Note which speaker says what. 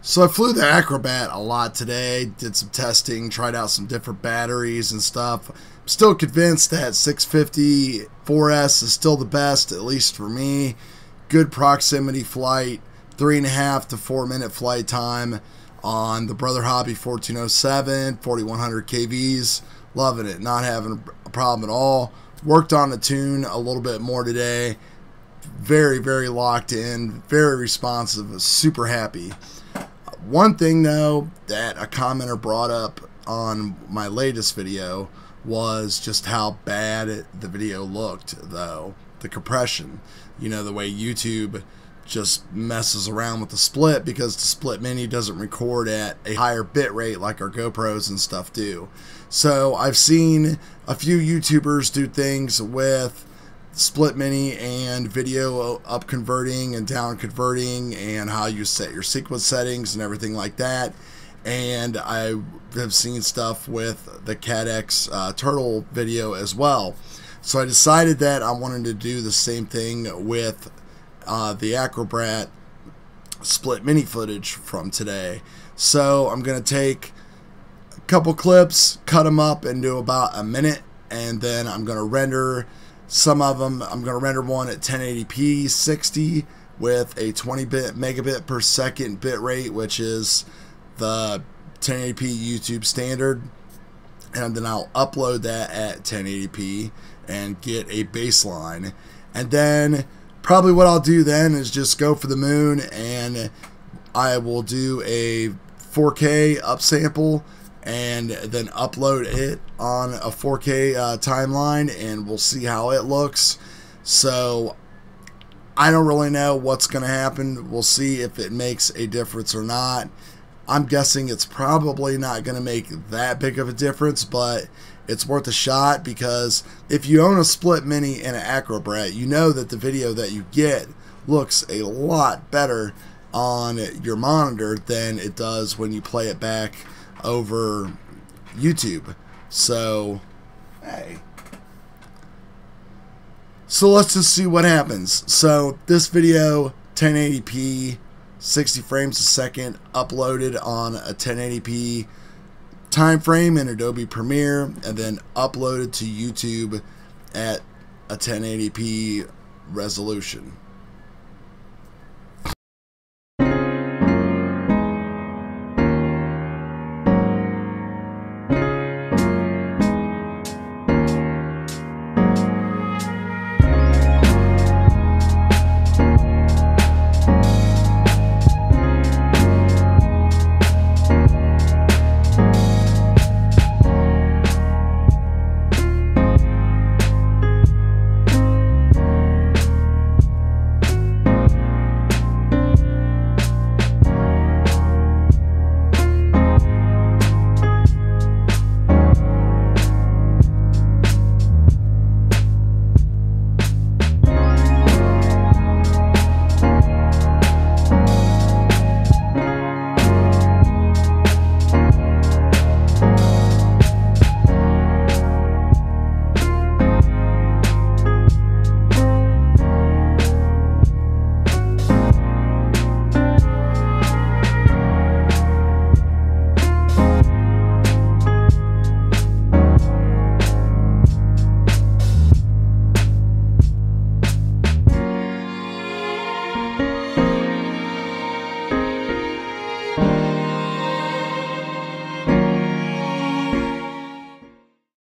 Speaker 1: So I flew the Acrobat a lot today, did some testing, tried out some different batteries and stuff. I'm still convinced that 650 4S is still the best, at least for me. Good proximity flight, 3.5 to 4 minute flight time on the Brother Hobby 1407, 4100 KVs. Loving it, not having a problem at all. Worked on the tune a little bit more today. Very, very locked in, very responsive, super happy. One thing though that a commenter brought up on my latest video was just how bad the video looked though. The compression, you know, the way YouTube just messes around with the split because the split mini doesn't record at a higher bit rate like our GoPros and stuff do. So I've seen a few YouTubers do things with split mini and video up converting and down converting and how you set your sequence settings and everything like that. And I have seen stuff with the CADX turtle video as well. So I decided that I wanted to do the same thing with the Acrobrat split mini footage from today. So I'm going to take a couple clips, cut them up into about a minute, and then I'm going to render some of them. I'm going to render one at 1080p 60 with a 20 megabit per second bit rate, which is the 1080p YouTube standard, and then I'll upload that at 1080p and get a baseline. And then probably what I'll do then is just go for the moon, and I will do a 4K upsample and then upload it on a 4K timeline, and we'll see how it looks. So I don't really know what's going to happen. We'll see if it makes a difference or not. I'm guessing it's probably not going to make that big of a difference, but it's worth a shot, because if you own a split mini and an Acrobrat, you know that the video that you get looks a lot better on your monitor than it does when you play it back over YouTube. So hey, so let's just see what happens. So this video, 1080p 60 frames a second, uploaded on a 1080p time frame in Adobe Premiere, and then uploaded to YouTube at a 1080p resolution.